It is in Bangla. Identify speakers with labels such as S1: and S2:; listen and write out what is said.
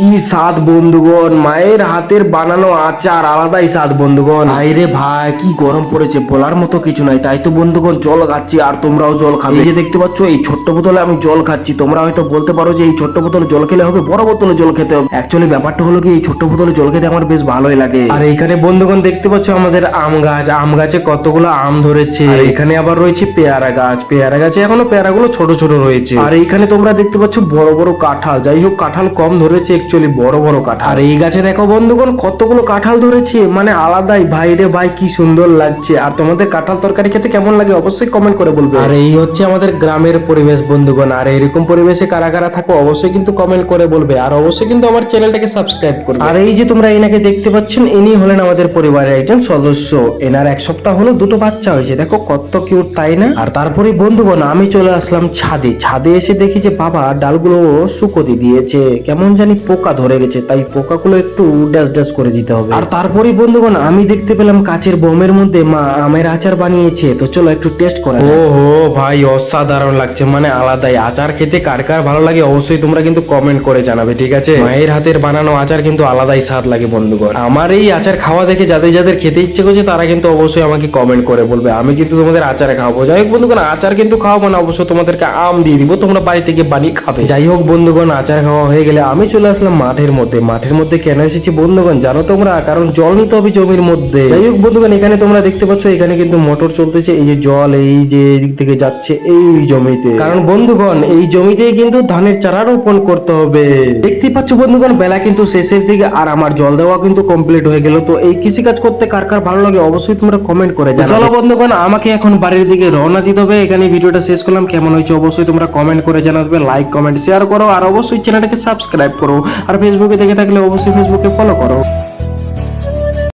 S1: কি স্বাদ বন্ধুগণ, মায়ের হাতের বানানো আচার আলাদাই স্বাদ বন্ধুগণ। আরে ভাই কি গরম পড়েছে, বলার মতো কিছু নাই। তাই তো বন্ধুগণ জল খাচ্ছি, আর তোমরাও জল খাবে। এই যে দেখতে পাচ্ছ এই ছোট্ট বোতলে আমি জল খাচ্ছি। তোমরা হয়তো বলতে পারো যে এই ছোট্ট বোতলে জল খেলে হবে, বড় বোতলে জল খেতে হবে। অ্যাকচুয়ালি ব্যাপারটা হলো কি, এই ছোট্ট বোতলে জল খেতে আমার বেশ ভালোই লাগে। আর এইখানে বন্ধুগণ দেখতে পাচ্ছ আমাদের আম গাছ, আম গাছে কতগুলো আম ধরেছে। আর এখানে আবার রয়েছে পেয়ারা গাছ, পেয়ারা গাছে এখনো পেয়ারাগুলো ছোট ছোট রয়েছে। আর এইখানে তোমরা দেখতে পাচ্ছ বড় বড় কাঁঠাল। যাই হোক কাঁঠাল কম ধরেছে, অ্যাকচুয়ালি বড় বড় কাঁঠাল। আর এই গাছে দেখো বন্ধুগণ কতগুলো কাঁঠাল ধরেছে, মানে আলাদাই ভাই রে ভাই, কি সুন্দর লাগছে। আর তোমাদের কাঁঠাল তরকারি খেতে কেমন লাগে অবশ্যই কমেন্ট করে বলবে। আর এই হচ্ছে আমাদের গ্রামের পরিবেশ বন্ধুগণ। আর এরকম পরিবেশে কারা কারা থাকো অবশ্যই কিন্তু কমেন্ট করে বলবে। আর অবশ্যই কিন্তু আমার চ্যানেলটাকে সাবস্ক্রাইব করবে। আর এই যে তোমরা এনাকে দেখতে পাচ্ছেন, ইনি হলেন আমাদের পরিবারের একজন সদস্য। এনার এক সপ্তাহ হলো দুটো বাচ্চা হয়েছে, দেখো কত কিউট তাই না। আর তারপরে বন্ধুগণ আমি চলে আসলাম ছাদে। ছাদে এসে দেখি যে বাবা ডালগুলো শুকোতে দিয়েছে, কেমন জানি পোকা ধরে গেছে, তাই পোকাগুলো একটু ড্যাশ ড্যাশ করে দিতে হবে। আর তারপরে বন্ধুগণ আমি দেখতে পেলাম কাচের বোমের মধ্যে মা আমের আচার বানিয়েছে, তো চলো একটু টেস্ট করা যাক। ওহো ভাই অসাধারণ লাগছে, মানে আলাদাই। আচার খেতে কার কার ভালো লাগে অবশ্যই তোমরা কিন্তু কমেন্ট করে জানাবে, ঠিক আছে। মায়ের হাতের বানানো আচার কিন্তু আলাদাই স্বাদ লাগে বন্ধুগণ। আমার এই আচার খাওয়া দেখে যাদের যাদের খেতে ইচ্ছে করছে তারা কিন্তু অবশ্যই আমাকে কমেন্ট করে বলবে, আমি কিন্তু তোমাদের আচার খাওয়াবো। যাই হোক বন্ধুগণ আচার কিন্তু খাওয়াবো না, অবশ্য তোমাদেরকে আম দিয়ে দিব, তোমরা বাড়ি থেকে বানিয়ে খাবে। যাই হোক বন্ধুগণ আচার খাওয়া হয়ে গেলে আমি চলে আসলাম মাঠের মধ্যে। মাঠের মধ্যে কেন এসেছি বন্ধুগণ জানো তোমরা? কারণ জল নিতে হবে জমির মধ্যে। যাই হোক বন্ধুগণ এখানে তোমরা দেখতে পাচ্ছ এখানে কিন্তু মোটর চলতেছে, এই যে জল এই যে এদিক থেকে যাচ্ছে এই জমিতে। কারণ বন্ধুগণ এই জমিতেই কিন্তু ধানের চারা রোপণ করতে হবে। দেখতে পাচ্ছ বন্ধুগণ বেলা কিন্তু শেষের দিকে, আর আমার জল দেওয়া কিন্তু কমপ্লিট হয়ে গেল। তো এই কৃষি কাজ করতে কার কার ভালো লাগে অবশ্যই তোমরা কমেন্ট করে জানাবে। চলো বন্ধুগণ আমাকে এখন বাড়ির দিকে রওনা দিতে হবে। এখানে ভিডিওটা শেষ করলাম, কেমন হয়েছে অবশ্যই তোমরা কমেন্ট করে জানাবে, লাইক কমেন্ট শেয়ার করো, আর অবশ্যই চ্যানেলটাকে সাবস্ক্রাইব করো। আর ফেসবুকে দেখে থাকলে অবশ্যই ফেসবুকে ফলো করো।